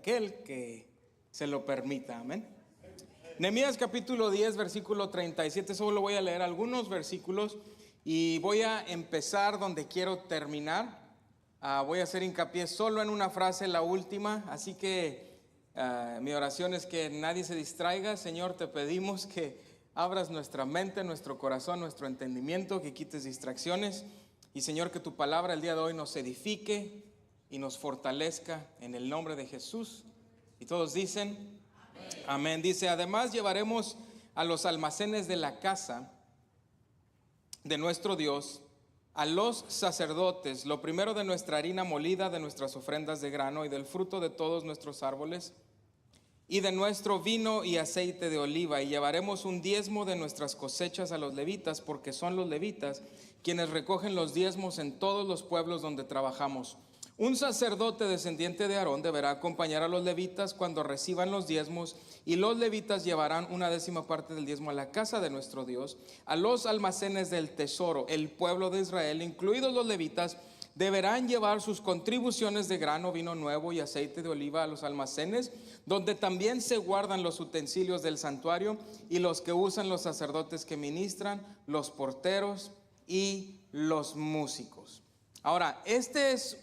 aquel que se lo permita. Amén. Nehemías capítulo 10, versículo 37, solo voy a leer algunos versículos y voy a empezar donde quiero terminar. Voy a hacer hincapié solo en una frase, la última, así que mi oración es que nadie se distraiga. Señor, te pedimos que abras nuestra mente, nuestro corazón, nuestro entendimiento, que quites distracciones y Señor, que tu palabra el día de hoy nos edifique y nos fortalezca en el nombre de Jesús. Y todos dicen amén. Dice: además llevaremos a los almacenes de la casa de nuestro Dios, a los sacerdotes, lo primero de nuestra harina molida, de nuestras ofrendas de grano y del fruto de todos nuestros árboles, y de nuestro vino y aceite de oliva, y llevaremos un diezmo de nuestras cosechas a los levitas, porque son los levitas quienes recogen los diezmos en todos los pueblos donde trabajamos. Un sacerdote descendiente de Aarón deberá acompañar a los levitas cuando reciban los diezmos, y los levitas llevarán 1/10 parte del diezmo a la casa de nuestro Dios, a los almacenes del tesoro. El pueblo de Israel, incluidos los levitas, deberán llevar sus contribuciones de grano, vino nuevo y aceite de oliva a los almacenes, donde también se guardan los utensilios del santuario y los que usan los sacerdotes que ministran, los porteros y los músicos. Ahora, este es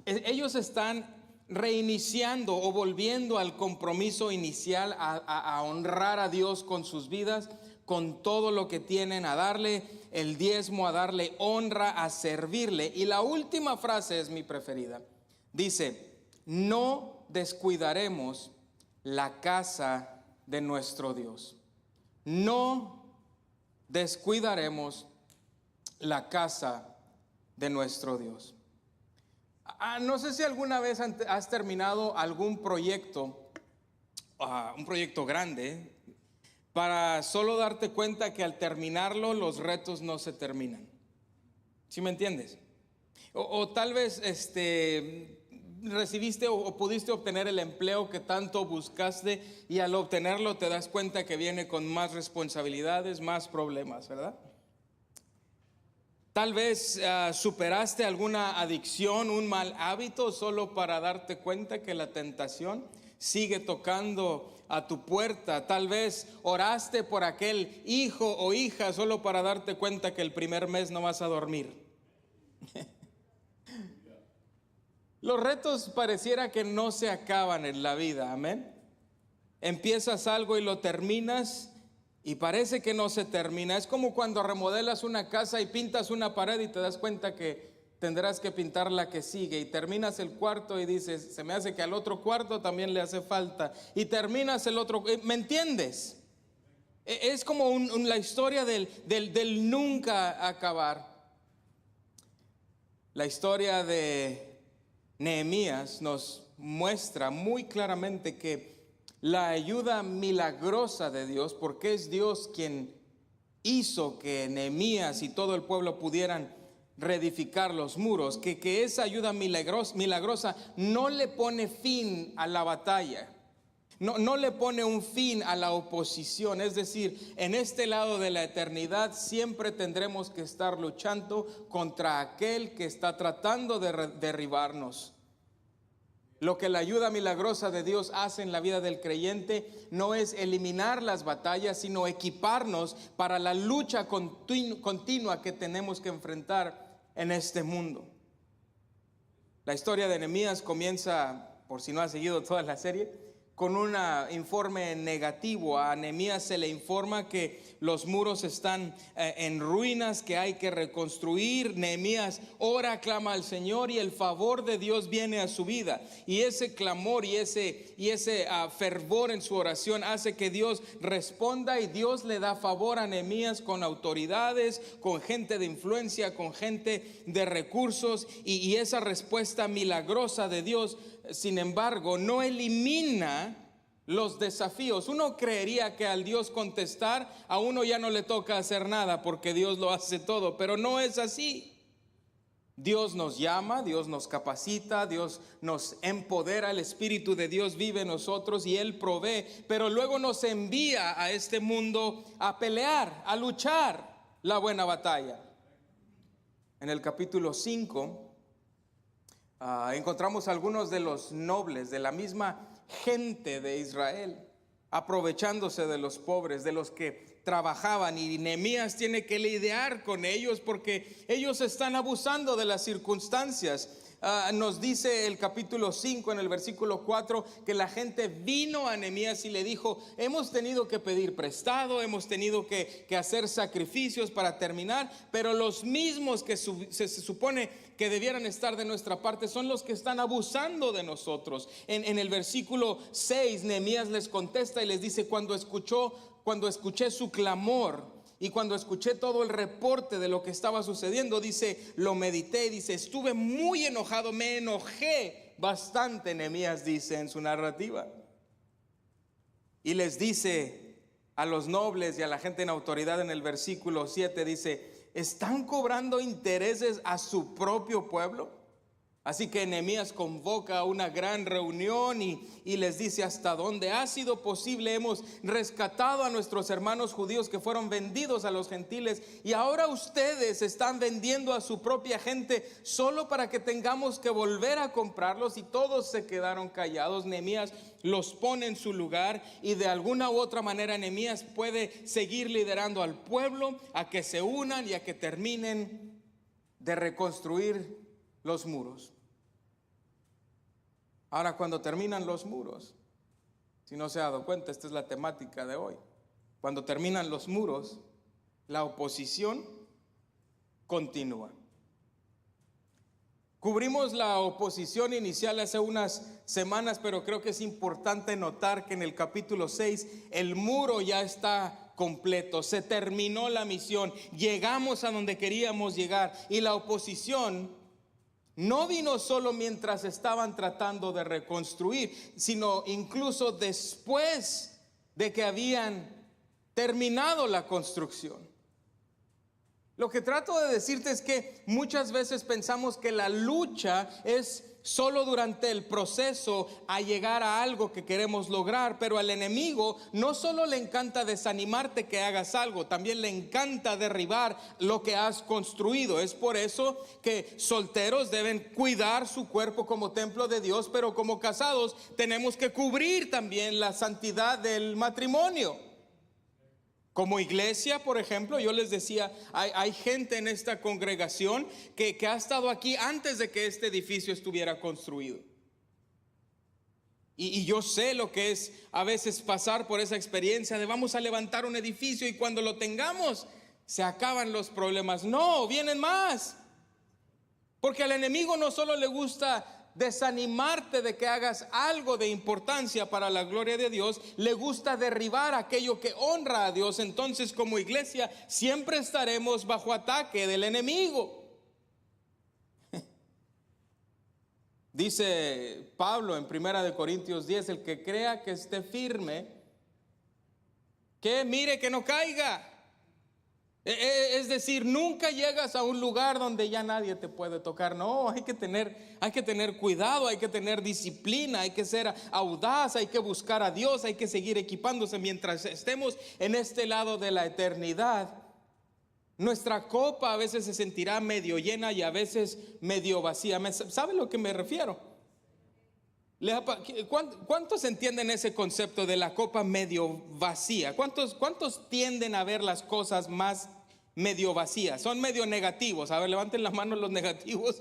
ellos están reiniciando o volviendo al compromiso inicial a honrar a Dios con sus vidas, con todo lo que tienen, a darle el diezmo, a darle honra, a servirle. Y la última frase es mi preferida. Dice: no descuidaremos la casa de nuestro Dios. No descuidaremos la casa de nuestro Dios. No sé si alguna vez has terminado algún proyecto, un proyecto grande, para solo darte cuenta que al terminarlo los retos no se terminan. ¿Sí me entiendes? O tal vez recibiste o pudiste obtener el empleo que tanto buscaste, y al obtenerlo te das cuenta que viene con más responsabilidades, más problemas, ¿verdad? Tal vez superaste alguna adicción, un mal hábito, solo para darte cuenta que la tentación sigue tocando a tu puerta. Tal vez oraste por aquel hijo o hija solo para darte cuenta que el primer mes no vas a dormir. Los retos pareciera que no se acaban en la vida, amén. Empiezas algo y lo terminas y parece que no se termina. Es como cuando remodelas una casa y pintas una pared y te das cuenta que tendrás que pintar la que sigue, y terminas el cuarto y dices: se me hace que al otro cuarto también le hace falta, y terminas el otro. ¿Me entiendes? Es como la historia del nunca acabar. La historia de Nehemías nos muestra muy claramente que la ayuda milagrosa de Dios, porque es Dios quien hizo que Nehemías y todo el pueblo pudieran reedificar los muros, que esa ayuda milagrosa no le pone fin a la batalla, no le pone un fin a la oposición. Es decir, en este lado de la eternidad siempre tendremos que estar luchando contra aquel que está tratando de derribarnos. Lo que la ayuda milagrosa de Dios hace en la vida del creyente no es eliminar las batallas, sino equiparnos para la lucha continua que tenemos que enfrentar en este mundo. La historia de Nehemías comienza, por si no has seguido toda la serie, con un informe negativo. A Nehemías se le informa que los muros están en ruinas, que hay que reconstruir. Nehemías ora, clama al Señor, y el favor de Dios viene a su vida. Y ese clamor y ese fervor en su oración hace que Dios responda, y Dios le da favor a Nehemías con autoridades, con gente de influencia, con gente de recursos, y esa respuesta milagrosa de Dios, sin embargo, no elimina los desafíos. Uno creería que al Dios contestar, a uno ya no le toca hacer nada porque Dios lo hace todo, pero no es así. Dios nos llama, Dios nos capacita, Dios nos empodera, el Espíritu de Dios vive en nosotros y Él provee, pero luego nos envía a este mundo a pelear, a luchar la buena batalla. En el capítulo 5 encontramos algunos de los nobles de la misma gente de Israel aprovechándose de los pobres, de los que trabajaban, y Nehemías tiene que lidiar con ellos porque ellos están abusando de las circunstancias. Nos dice el capítulo 5 en el versículo 4 que la gente vino a Nehemías y le dijo: hemos tenido que pedir prestado, hemos tenido que hacer sacrificios para terminar, pero los mismos que se supone que debieran estar de nuestra parte son los que están abusando de nosotros. En el versículo 6 Nehemías les contesta y les dice: cuando escuché su clamor y cuando escuché todo el reporte de lo que estaba sucediendo, dice, lo medité, dice, estuve muy enojado, me enojé bastante. Nehemías dice en su narrativa, y les dice a los nobles y a la gente en autoridad en el versículo 7, dice: ¿están cobrando intereses a su propio pueblo? Así que Nehemías convoca una gran reunión y les dice: hasta donde ha sido posible hemos rescatado a nuestros hermanos judíos que fueron vendidos a los gentiles, y ahora ustedes están vendiendo a su propia gente solo para que tengamos que volver a comprarlos. Y todos se quedaron callados. Nehemías los pone en su lugar, y de alguna u otra manera Nehemías puede seguir liderando al pueblo a que se unan y a que terminen de reconstruir los muros. Ahora, cuando terminan los muros, si no se ha dado cuenta, esta es la temática de hoy. Cuando terminan los muros, la oposición continúa. Cubrimos la oposición inicial hace unas semanas, pero creo que es importante notar que en el capítulo 6 el muro ya está completo, se terminó la misión, llegamos a donde queríamos llegar, y la oposición no vino solo mientras estaban tratando de reconstruir, sino incluso después de que habían terminado la construcción. Lo que trato de decirte es que muchas veces pensamos que la lucha es solo durante el proceso a llegar a algo que queremos lograr, pero al enemigo no solo le encanta desanimarte que hagas algo, también le encanta derribar lo que has construido. Es por eso que solteros deben cuidar su cuerpo como templo de Dios, pero como casados tenemos que cubrir también la santidad del matrimonio. Como iglesia, por ejemplo, yo les decía, hay gente en esta congregación que ha estado aquí antes de que este edificio estuviera construido. Y yo sé lo que es a veces pasar por esa experiencia de vamos a levantar un edificio y cuando lo tengamos se acaban los problemas. No, vienen más. Porque al enemigo no solo le gusta desanimarte de que hagas algo de importancia para la gloria de Dios, le gusta derribar aquello que honra a Dios. Entonces, como iglesia siempre estaremos bajo ataque del enemigo. Dice Pablo en 1 Corintios 10, el que crea que esté firme, que mire que no caiga. Es decir, nunca llegas a un lugar donde ya nadie te puede tocar. No, hay que tener cuidado, hay que tener disciplina, hay que ser audaz, hay que buscar a Dios, hay que seguir equipándose mientras estemos en este lado de la eternidad. Nuestra copa a veces se sentirá medio llena y a veces medio vacía. ¿Sabe a lo que me refiero? ¿Cuántos entienden ese concepto de la copa medio vacía? ¿Cuántos tienden a ver las cosas más medio vacías? Son medio negativos. A ver, levanten la mano los negativos.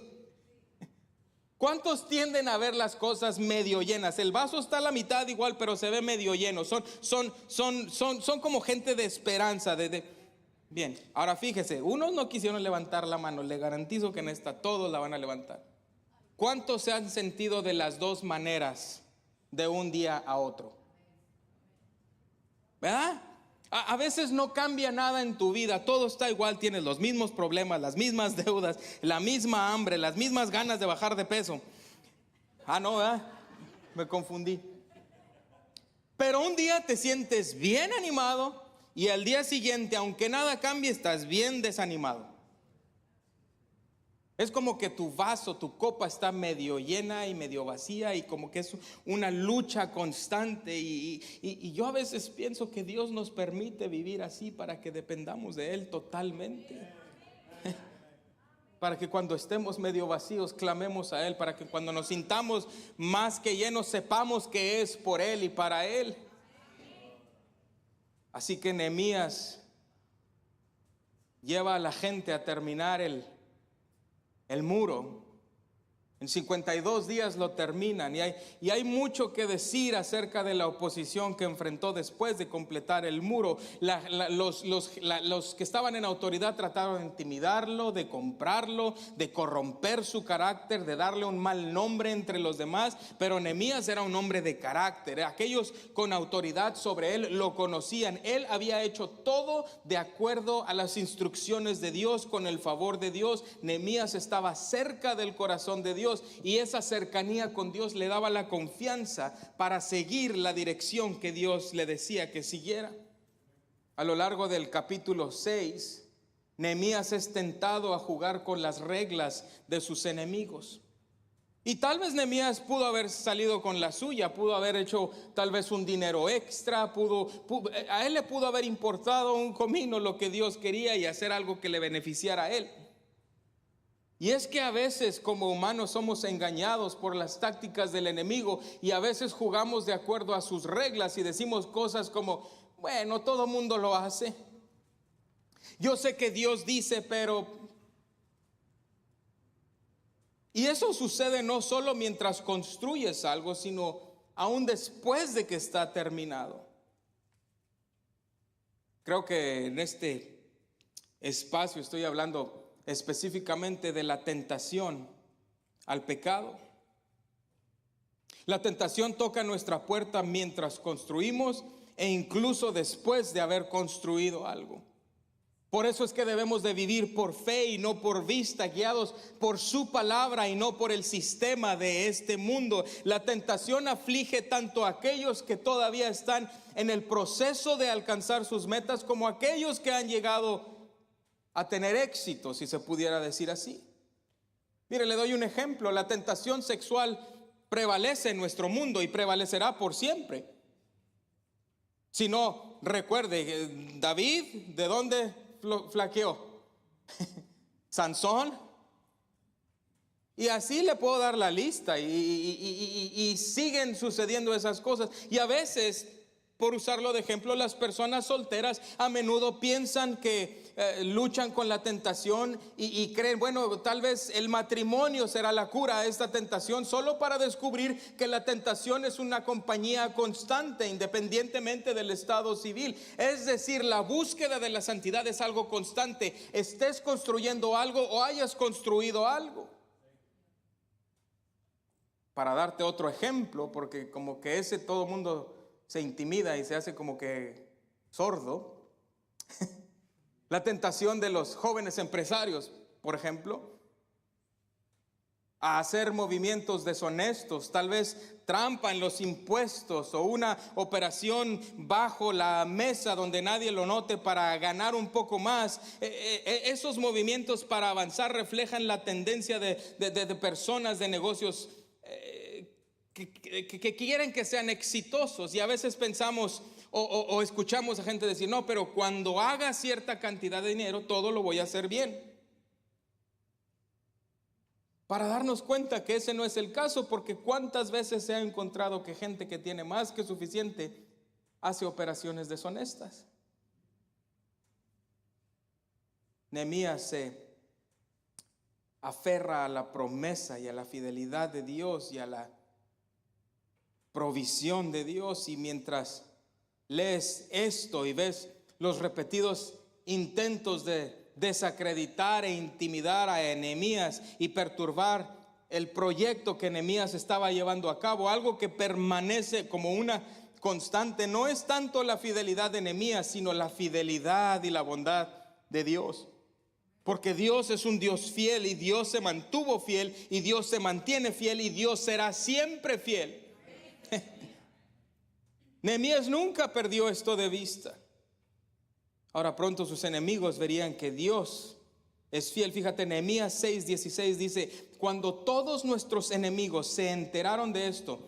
¿Cuántos tienden a ver las cosas medio llenas? El vaso está a la mitad igual, pero se ve medio lleno. Son como gente de esperanza. Bien, ahora fíjese, unos no quisieron levantar la mano. Le garantizo que en esta todos la van a levantar. ¿Cuántos se han sentido de las dos maneras de un día a otro? ¿Verdad? A veces no cambia nada en tu vida, todo está igual, tienes los mismos problemas, las mismas deudas, la misma hambre, las mismas ganas de bajar de peso. No, ¿verdad? Me confundí. Pero un día te sientes bien animado y al día siguiente, aunque nada cambie, estás bien desanimado. Es como que tu vaso, tu copa está medio llena y medio vacía, y como que es una lucha constante. Y yo a veces pienso que Dios nos permite vivir así para que dependamos de Él totalmente. para que cuando estemos medio vacíos clamemos a Él, para que cuando nos sintamos más que llenos sepamos que es por Él y para Él. Así que Nehemías lleva a la gente a terminar el muro. En 52 días lo terminan, y hay mucho que decir acerca de la oposición que enfrentó después de completar el muro. Los que estaban en autoridad trataron de intimidarlo, de comprarlo, de corromper su carácter, de darle un mal nombre entre los demás, pero Nehemías era un hombre de carácter. Aquellos con autoridad sobre él lo conocían. Él había hecho todo de acuerdo a las instrucciones de Dios, con el favor de Dios. Nehemías estaba cerca del corazón de Dios, y esa cercanía con Dios le daba la confianza para seguir la dirección que Dios le decía que siguiera. A lo largo del capítulo 6, Nehemías es tentado a jugar con las reglas de sus enemigos. Y tal vez Nehemías pudo haber salido con la suya, pudo haber hecho tal vez un dinero extra, a él le pudo haber importado un comino lo que Dios quería y hacer algo que le beneficiara a él. Y es que a veces como humanos somos engañados por las tácticas del enemigo, y a veces jugamos de acuerdo a sus reglas y decimos cosas como, bueno, todo mundo lo hace. Yo sé que Dios dice, pero... Y eso sucede no solo mientras construyes algo, sino aún después de que está terminado. Creo que en este espacio estoy hablando específicamente de la tentación al pecado. La tentación toca nuestra puerta mientras construimos e incluso después de haber construido algo. Por eso es que debemos de vivir por fe y no por vista, guiados por su palabra y no por el sistema de este mundo. La tentación aflige tanto a aquellos que todavía están en el proceso de alcanzar sus metas, como a aquellos que han llegado a tener éxito, si se pudiera decir así. Mire, le doy un ejemplo. La tentación sexual prevalece en nuestro mundo y prevalecerá por siempre. Si no, recuerde, David, ¿de dónde flaqueó? Sansón. Y así le puedo dar la lista, y siguen sucediendo esas cosas. Y a veces, por usarlo de ejemplo, las personas solteras a menudo piensan que luchan con la tentación y creen, bueno, tal vez el matrimonio será la cura a esta tentación, solo para descubrir que la tentación es una compañía constante, independientemente del estado civil. Es decir, la búsqueda de la santidad es algo constante, estés construyendo algo o hayas construido algo. Para darte otro ejemplo, porque como que ese todo mundo se intimida y se hace como que sordo. La tentación de los jóvenes empresarios, por ejemplo, a hacer movimientos deshonestos, tal vez trampa en los impuestos o una operación bajo la mesa donde nadie lo note para ganar un poco más. Esos movimientos para avanzar reflejan la tendencia de personas de negocios que quieren que sean exitosos, y a veces pensamos o escuchamos a gente decir, no, pero cuando haga cierta cantidad de dinero todo lo voy a hacer bien, para darnos cuenta que ese no es el caso, porque cuántas veces se ha encontrado que gente que tiene más que suficiente hace operaciones deshonestas. Nehemías se aferra a la promesa y a la fidelidad de Dios y a la provisión de Dios, y mientras lees esto y ves los repetidos intentos de desacreditar e intimidar a Nehemías y perturbar el proyecto que Nehemías estaba llevando a cabo, algo que permanece como una constante no es tanto la fidelidad de Nehemías, sino la fidelidad y la bondad de Dios. Porque Dios es un Dios fiel, y Dios se mantuvo fiel, y Dios se mantiene fiel, y Dios será siempre fiel. Nehemías nunca perdió esto de vista. Ahora pronto sus enemigos verían que Dios es fiel. Fíjate, Nehemías 6:16 dice: cuando todos nuestros enemigos se enteraron de esto,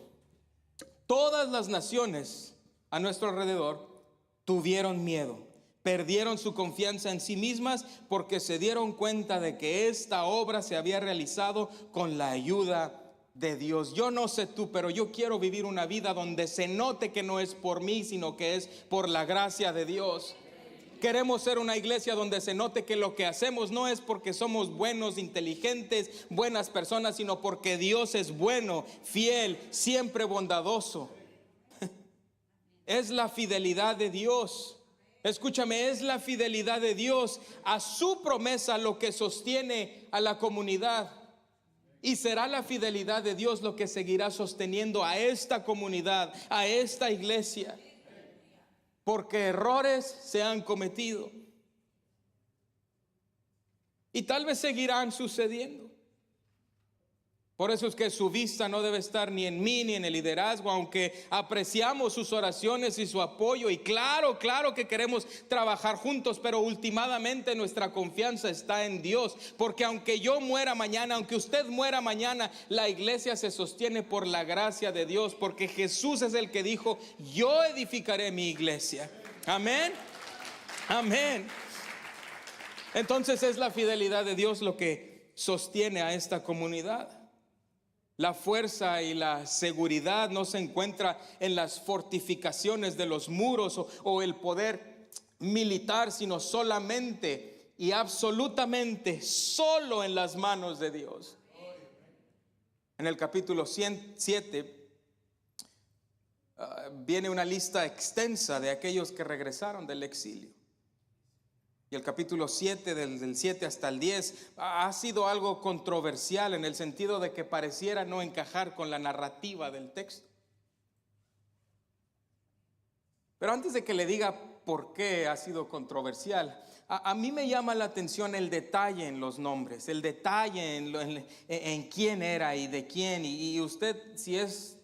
todas las naciones a nuestro alrededor tuvieron miedo, Perdieron su confianza en sí mismas porque se dieron cuenta de que esta obra se había realizado con la ayuda de Dios. Yo no sé tú, pero yo quiero vivir una vida donde se note que no es por mí, sino que es por la gracia de Dios. Queremos ser una iglesia donde se note que lo que hacemos no es porque somos buenos, inteligentes, buenas personas, sino porque Dios es bueno, fiel, siempre bondadoso. Es la fidelidad de Dios. Escúchame, es la fidelidad de Dios a su promesa lo que sostiene a la comunidad. Y será la fidelidad de Dios lo que seguirá sosteniendo a esta comunidad, a esta iglesia. Porque errores se han cometido. Y tal vez seguirán sucediendo. Por eso es que su vista no debe estar ni en mí ni en el liderazgo, aunque apreciamos sus oraciones y su apoyo. Y claro que queremos trabajar juntos, pero últimamente nuestra confianza está en Dios. Porque aunque yo muera mañana, aunque usted muera mañana, la iglesia se sostiene por la gracia de Dios. Porque Jesús es el que dijo: yo edificaré mi iglesia. Amén. Amén. Entonces es la fidelidad de Dios lo que sostiene a esta comunidad. La fuerza y la seguridad no se encuentra en las fortificaciones de los muros o el poder militar, sino solamente y absolutamente solo en las manos de Dios. En el capítulo 7 viene una lista extensa de aquellos que regresaron del exilio. Y el capítulo 7, del 7 hasta el 10, ha sido algo controversial en el sentido de que pareciera no encajar con la narrativa del texto. Pero antes de que le diga por qué ha sido controversial, a mí me llama la atención el detalle en los nombres, el detalle en quién era y de quién. Y usted, si es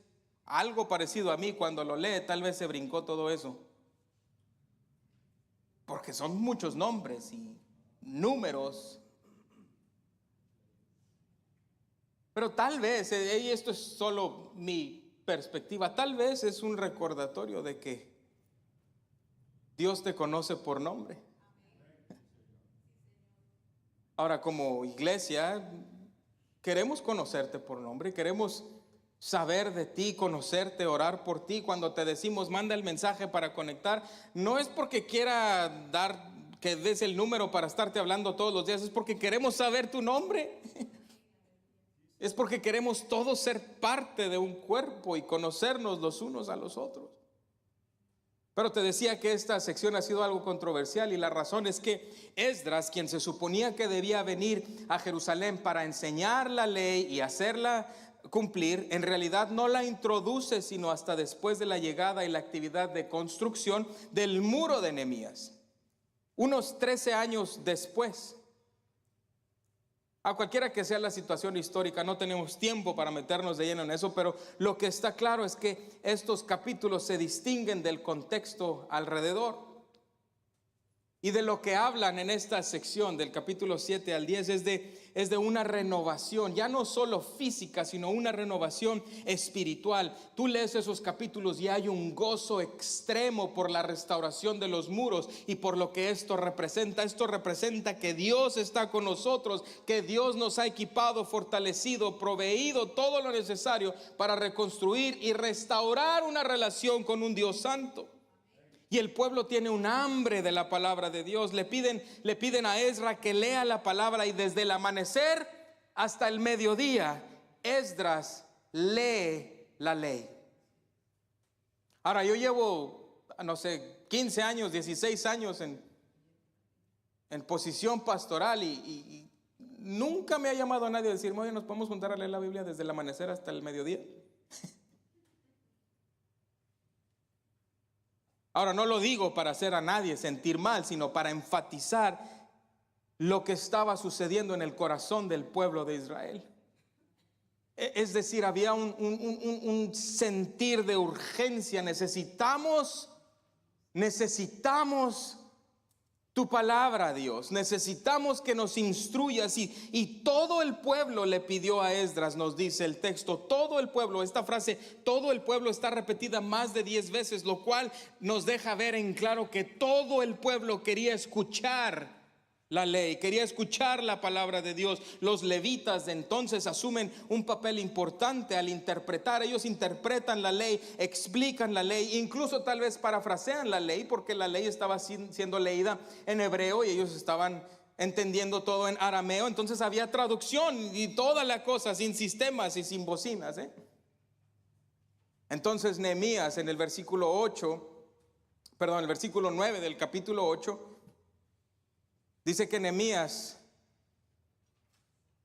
algo parecido a mí, cuando lo lee, tal vez se brincó todo eso. Porque son muchos nombres y números. Pero tal vez, y esto es solo mi perspectiva, tal vez es un recordatorio de que Dios te conoce por nombre. Ahora, como iglesia, queremos conocerte por nombre, queremos saber de ti, conocerte, orar por ti. Cuando te decimos manda el mensaje para conectar, no es porque quiera dar que des el número para estarte hablando todos los días, es porque queremos saber tu nombre. Es porque queremos todos ser parte de un cuerpo y conocernos los unos a los otros. Pero te decía que esta sección ha sido algo controversial, y la razón es que Esdras, quien se suponía que debía venir a Jerusalén para enseñar la ley y hacerla cumplir, en realidad no la introduce sino hasta después de la llegada y la actividad de construcción del muro de Nehemías, unos 13 años después. A cualquiera que sea la situación histórica, no tenemos tiempo para meternos de lleno en eso, pero lo que está claro es que estos capítulos se distinguen del contexto alrededor. Y de lo que hablan en esta sección del capítulo 7 al 10 es de una renovación, ya no solo física, sino una renovación espiritual. Tú lees esos capítulos y hay un gozo extremo por la restauración de los muros y por lo que esto representa. Esto representa que Dios está con nosotros, que Dios nos ha equipado, fortalecido, proveído todo lo necesario para reconstruir y restaurar una relación con un Dios santo. Y el pueblo tiene un hambre de la palabra de Dios. Le piden a Esdras que lea la palabra, y desde el amanecer hasta el mediodía Esdras lee la ley. Ahora, yo llevo, no sé, 15 años, 16 años en posición pastoral y nunca me ha llamado a nadie a decirme: oye, ¿nos podemos juntar a leer la Biblia desde el amanecer hasta el mediodía? Ahora, no lo digo para hacer a nadie sentir mal, sino para enfatizar lo que estaba sucediendo en el corazón del pueblo de Israel. Es decir, había un sentir de urgencia. Necesitamos tu palabra, Dios. Necesitamos que nos instruyas. Y todo el pueblo le pidió a Esdras, nos dice el texto. Todo el pueblo, esta frase, todo el pueblo está repetida más de 10 veces, lo cual nos deja ver en claro que todo el pueblo quería escuchar la ley, quería escuchar la palabra de Dios. Los levitas de entonces asumen un papel importante al interpretar. Ellos interpretan la ley, explican la ley, incluso tal vez parafrasean la ley, porque la ley estaba siendo leída en hebreo y ellos estaban entendiendo todo en arameo. Entonces había traducción y toda la cosa, sin sistemas y sin bocinas, Entonces Nehemías en el versículo 9 del capítulo 8, dice que Nehemías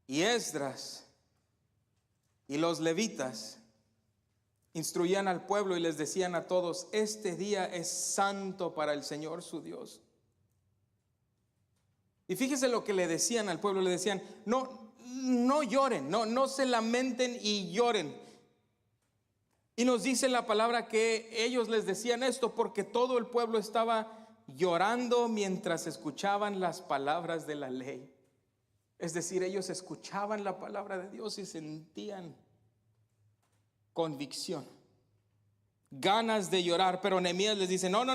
y Esdras y los levitas instruían al pueblo y les decían a todos: este día es santo para el Señor su Dios. Y fíjese lo que le decían al pueblo. Le decían: no lloren, no se lamenten y lloren. Y nos dice la palabra que ellos les decían esto porque todo el pueblo estaba llorando mientras escuchaban las palabras de la ley. Es decir, ellos escuchaban la palabra de Dios y sentían convicción, ganas de llorar. Pero Nehemías les dice: no,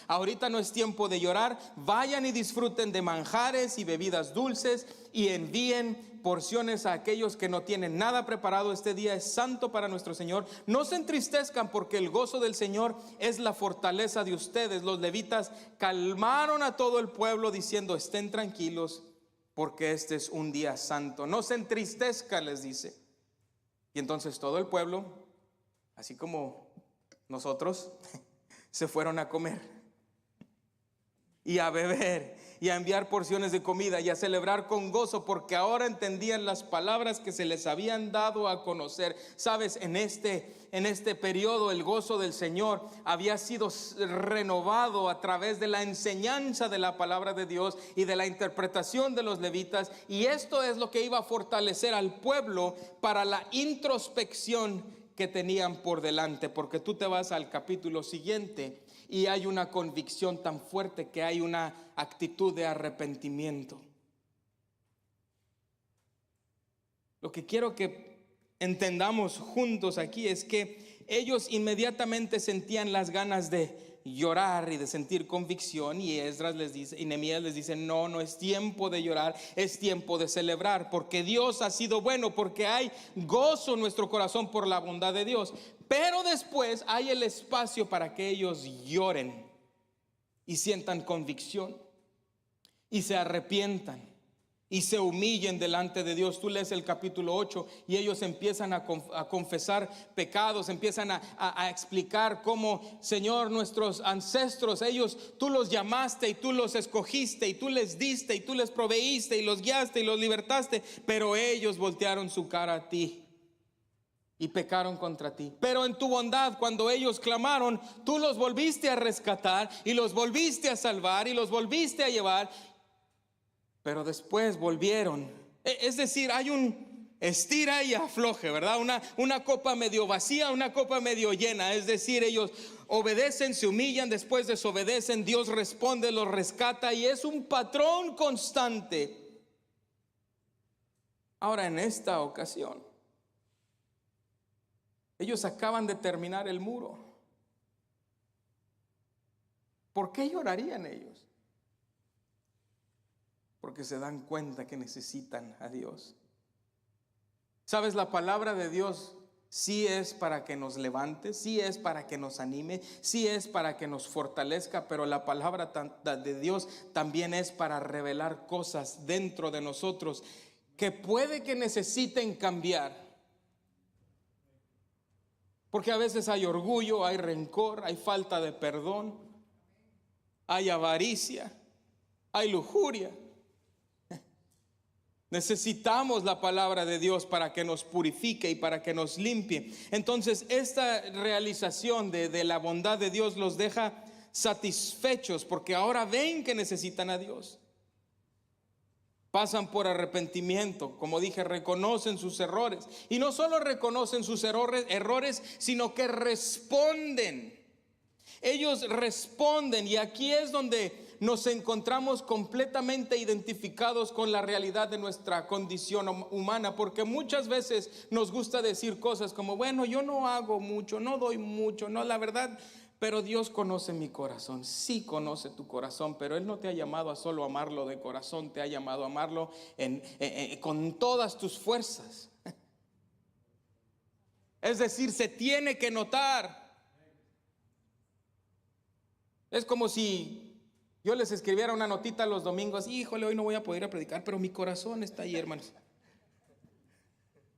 ahorita no es tiempo de llorar. Vayan y disfruten de manjares y bebidas dulces y envíen porciones a aquellos que no tienen nada preparado. Este día es santo para nuestro Señor. No se entristezcan, porque el gozo del Señor es la fortaleza de ustedes. Los levitas calmaron a todo el pueblo diciendo: estén tranquilos, porque este es un día santo. No se entristezcan, les dice. Y entonces todo el pueblo, así como nosotros, se fueron a comer y a beber y a enviar porciones de comida y a celebrar con gozo, porque ahora entendían las palabras que se les habían dado a conocer. Sabes, en este periodo el gozo del Señor había sido renovado a través de la enseñanza de la palabra de Dios y de la interpretación de los levitas, y esto es lo que iba a fortalecer al pueblo para la introspección que tenían por delante. Porque tú te vas al capítulo siguiente y hay una convicción tan fuerte que hay una actitud de arrepentimiento. Lo que quiero que entendamos juntos aquí es que ellos inmediatamente sentían las ganas de llorar y de sentir convicción, y Esdras les dice, y Nehemías les dice: no es tiempo de llorar, es tiempo de celebrar, porque Dios ha sido bueno, porque hay gozo en nuestro corazón por la bondad de Dios. Pero después hay el espacio para que ellos lloren y sientan convicción y se arrepientan y se humillen delante de Dios. Tú lees el capítulo 8 y ellos empiezan a confesar pecados, empiezan a explicar cómo: Señor, nuestros ancestros, tú los llamaste y tú los escogiste y tú les diste y tú les proveíste y los guiaste y los libertaste, pero ellos voltearon su cara a ti y pecaron contra ti. Pero en tu bondad, cuando ellos clamaron, tú los volviste a rescatar y los volviste a salvar y los volviste a llevar. Pero después volvieron. Es decir, hay un estira y afloje, ¿verdad? Una copa medio vacía, una copa medio llena. Es decir, ellos obedecen, se humillan, después desobedecen, Dios responde, los rescata, y es un patrón constante. Ahora, en esta ocasión, ellos acaban de terminar el muro. ¿Por qué llorarían ellos? Porque se dan cuenta que necesitan a Dios. Sabes, la palabra de Dios sí es para que nos levante, sí es para que nos anime, sí es para que nos fortalezca, pero la palabra de Dios también es para revelar cosas dentro de nosotros que puede que necesiten cambiar. Porque a veces hay orgullo, hay rencor, hay falta de perdón, hay avaricia, hay lujuria. Necesitamos la palabra de Dios para que nos purifique y para que nos limpie. Entonces, esta realización de la bondad de Dios los deja satisfechos, porque ahora ven que necesitan a Dios. Pasan por arrepentimiento, como dije, reconocen sus errores. Y no solo reconocen sus errores, sino que responden. Ellos responden, y aquí es donde nos encontramos completamente identificados con la realidad de nuestra condición humana, porque muchas veces nos gusta decir cosas como, bueno, yo no hago mucho, no doy mucho, no, la verdad, pero Dios conoce mi corazón. Sí conoce tu corazón, pero Él no te ha llamado a solo amarlo de corazón, te ha llamado a amarlo con todas tus fuerzas. Es decir, se tiene que notar. Es como si yo les escribiera una notita los domingos, híjole, hoy no voy a poder ir a predicar, pero mi corazón está ahí, hermanos.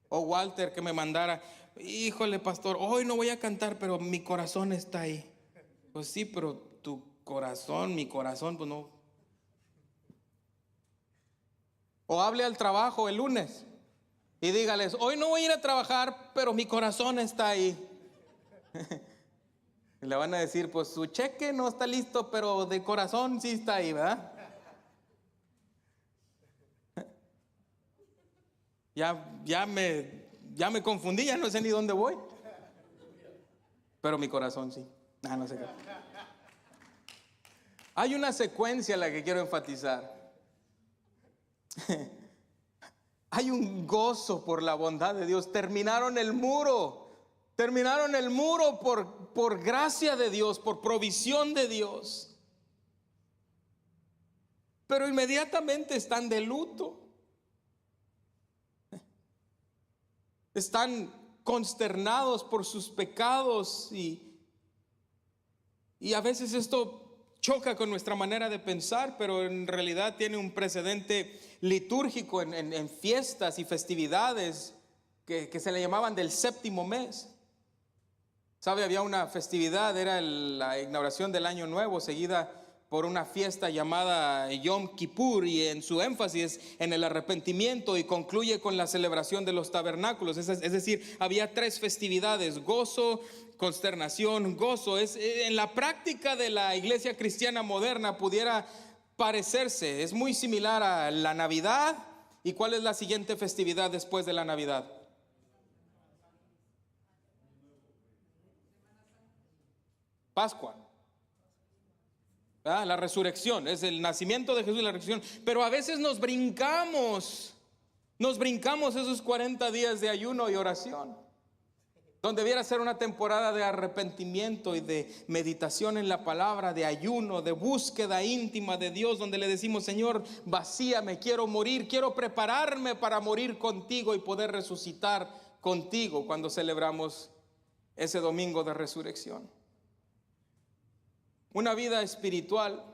O Walter que me mandara, híjole, pastor, hoy no voy a cantar, pero mi corazón está ahí. Pues sí, pero tu corazón, mi corazón, pues no. O hable al trabajo el lunes y dígales, hoy no voy a ir a trabajar, pero mi corazón está ahí. Y le van a decir, pues su cheque no está listo, pero de corazón sí está ahí, ¿verdad? Ya me confundí, ya no sé ni dónde voy. Pero mi corazón sí. No sé qué. Hay una secuencia en la que quiero enfatizar. Hay un gozo por la bondad de Dios. Terminaron el muro por gracia de Dios, por provisión de Dios. Pero inmediatamente están de luto. Están consternados por sus pecados y a veces esto choca con nuestra manera de pensar, pero en realidad tiene un precedente litúrgico en fiestas y festividades que se le llamaban del séptimo mes. ¿Sabe? Había una festividad, era la inauguración del Año Nuevo, seguida por una fiesta llamada Yom Kippur, y en su énfasis en el arrepentimiento, y concluye con la celebración de los tabernáculos. Es decir, había 3 festividades: gozo, consternación, gozo. En la práctica de la iglesia cristiana moderna pudiera parecerse, es muy similar a la Navidad. ¿Y cuál es la siguiente festividad después de la Navidad? Pascua. La resurrección, es el nacimiento de Jesús y la resurrección. Pero a veces nos brincamos esos 40 días de ayuno y oración, donde debiera ser una temporada de arrepentimiento y de meditación en la palabra, de ayuno, de búsqueda íntima de Dios, donde le decimos, Señor, vacíame, quiero morir, quiero prepararme para morir contigo y poder resucitar contigo cuando celebramos ese domingo de resurrección. Una vida espiritual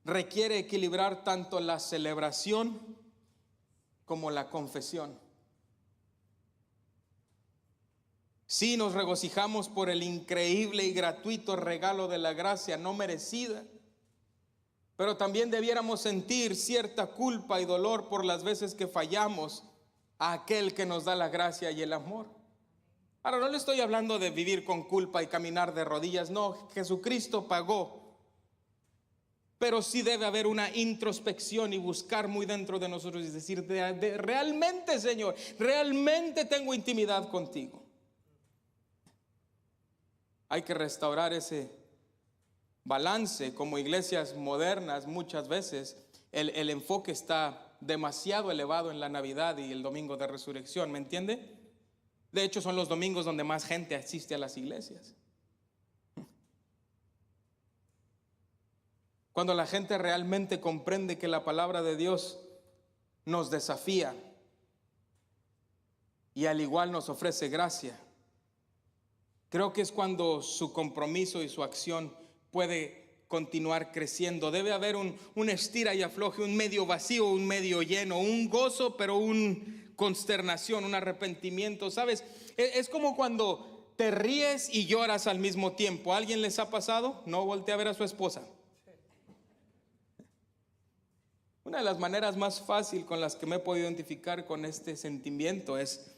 requiere equilibrar tanto la celebración como la confesión. Sí, nos regocijamos por el increíble y gratuito regalo de la gracia no merecida, pero también debiéramos sentir cierta culpa y dolor por las veces que fallamos a aquel que nos da la gracia y el amor. Ahora, no le estoy hablando de vivir con culpa y caminar de rodillas, no, Jesucristo pagó. Pero sí debe haber una introspección y buscar muy dentro de nosotros y decir, realmente, Señor, realmente tengo intimidad contigo. Hay que restaurar ese balance. Como iglesias modernas, muchas veces el enfoque está demasiado elevado en la Navidad y el domingo de resurrección, ¿me entiende? De hecho, son los domingos donde más gente asiste a las iglesias. Cuando la gente realmente comprende que la palabra de Dios nos desafía y al igual nos ofrece gracia, creo que es cuando su compromiso y su acción puede continuar creciendo. Debe haber un estira y afloje, un medio vacío, un medio lleno, un gozo, pero un consternación, un arrepentimiento. ¿Sabes? Es como cuando te ríes y lloras al mismo tiempo. ¿A alguien les ha pasado? No voltea a ver a su esposa. Una de las maneras más fácil con las que me he podido identificar con este sentimiento es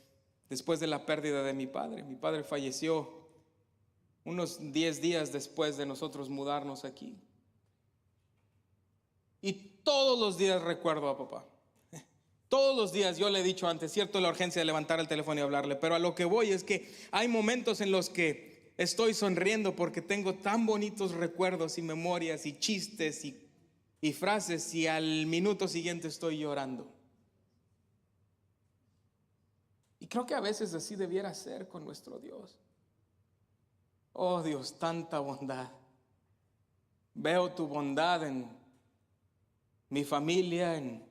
después de la pérdida de mi padre. Mi padre falleció unos 10 días después de nosotros mudarnos aquí. Y todos los días recuerdo a papá. Todos los días. Yo le he dicho antes, cierto, la urgencia de levantar el teléfono y hablarle, pero a lo que voy es que hay momentos en los que estoy sonriendo porque tengo tan bonitos recuerdos y memorias y chistes y frases, y al minuto siguiente estoy llorando. Y creo que a veces así debiera ser con nuestro Dios. Oh Dios, tanta bondad. Veo tu bondad en mi familia, en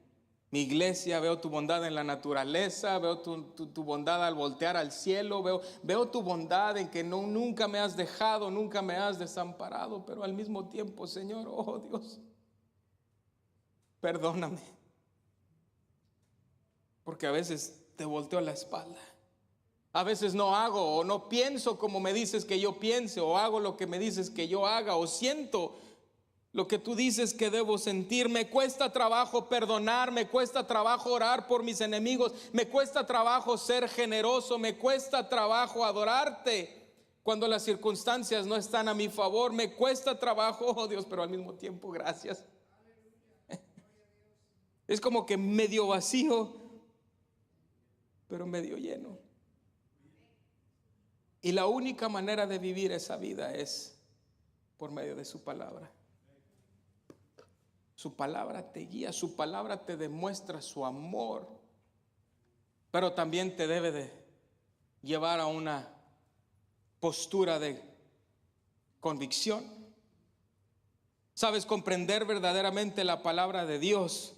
mi iglesia, veo tu bondad en la naturaleza, veo tu bondad al voltear al cielo, veo tu bondad en que nunca me has dejado, nunca me has desamparado, pero al mismo tiempo, Señor, oh Dios, perdóname, porque a veces te volteo la espalda. A veces no hago o no pienso como me dices que yo piense, o hago lo que me dices que yo haga, o siento lo que tú dices que debo sentir. Me cuesta trabajo perdonar, me cuesta trabajo orar por mis enemigos, me cuesta trabajo ser generoso, me cuesta trabajo adorarte cuando las circunstancias no están a mi favor, me cuesta trabajo, oh Dios, pero al mismo tiempo gracias. Es como que medio vacío, pero medio lleno. Y la única manera de vivir esa vida es por medio de su palabra. Su palabra te guía, su palabra te demuestra su amor, pero también te debe de llevar a una postura de convicción. Sabes, comprender verdaderamente la palabra de Dios,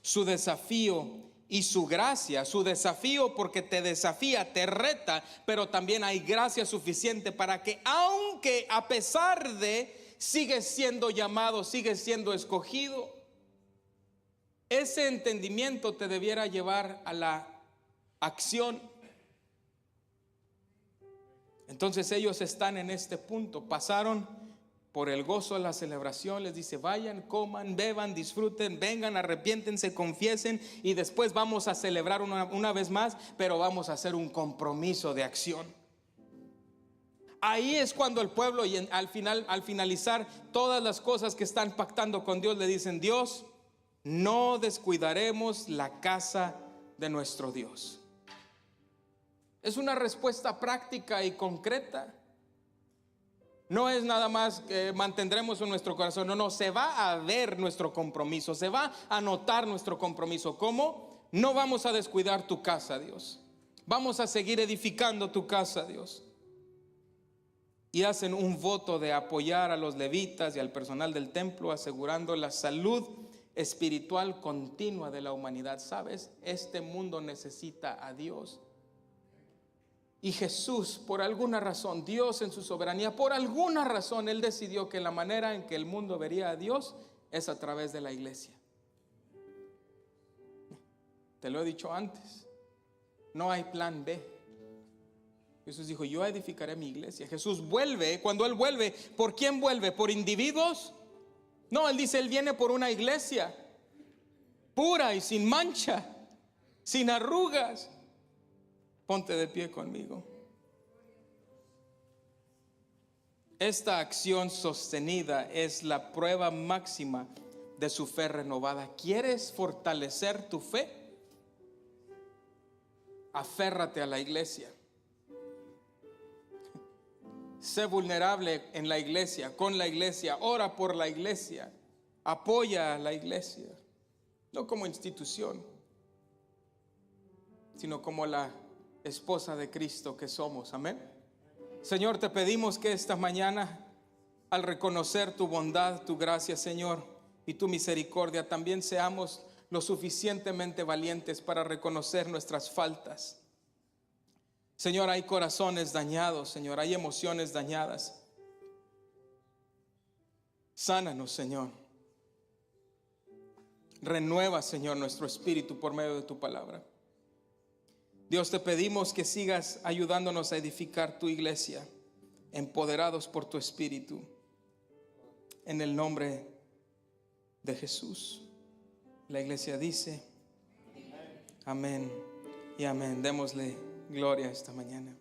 su desafío y su gracia. Su desafío porque te desafía, te reta, pero también hay gracia suficiente para que, aunque a pesar de, sigues siendo llamado, sigues siendo escogido. Ese entendimiento te debiera llevar a la acción. Entonces ellos están en este punto, pasaron por el gozo de la celebración, les dice: vayan, coman, beban, disfruten, vengan, arrepiéntense, confiesen, y después vamos a celebrar una vez más, pero vamos a hacer un compromiso de acción. Ahí es cuando el pueblo, y al finalizar todas las cosas que están pactando con Dios, le dicen: Dios, no descuidaremos la casa de nuestro Dios. Es una respuesta práctica y concreta. No es nada más que mantendremos en nuestro corazón. No, se va a ver nuestro compromiso, se va a notar nuestro compromiso. ¿Cómo? No vamos a descuidar tu casa, Dios. Vamos a seguir edificando tu casa, Dios. Y hacen un voto de apoyar a los levitas y al personal del templo, asegurando la salud espiritual continua de la humanidad. ¿Sabes? Este mundo necesita a Dios. Y Jesús, por alguna razón, Dios en su soberanía, por alguna razón, Él decidió que la manera en que el mundo vería a Dios es a través de la iglesia. Te lo he dicho antes, no hay plan B. Jesús dijo: yo edificaré mi iglesia. Jesús vuelve. Cuando Él vuelve, ¿por quién vuelve? ¿Por individuos? No, Él dice: Él viene por una iglesia pura y sin mancha, sin arrugas. Ponte de pie conmigo. Esta acción sostenida es la prueba máxima de su fe renovada. ¿Quieres fortalecer tu fe? Aférrate a la iglesia. Sé vulnerable en la iglesia, con la iglesia. Ora por la iglesia. Apoya a la iglesia. No como institución, sino como la esposa de Cristo que somos. Amén. Señor, te pedimos que esta mañana, al reconocer tu bondad, tu gracia, Señor, y tu misericordia, también seamos lo suficientemente valientes para reconocer nuestras faltas. Señor, hay corazones dañados, Señor, hay emociones dañadas. Sánanos, Señor. Renueva, Señor, nuestro espíritu por medio de tu palabra. Dios, te pedimos que sigas ayudándonos a edificar tu iglesia, empoderados por tu espíritu, en el nombre de Jesús. La iglesia dice: amén y amén. Démosle gloria esta mañana.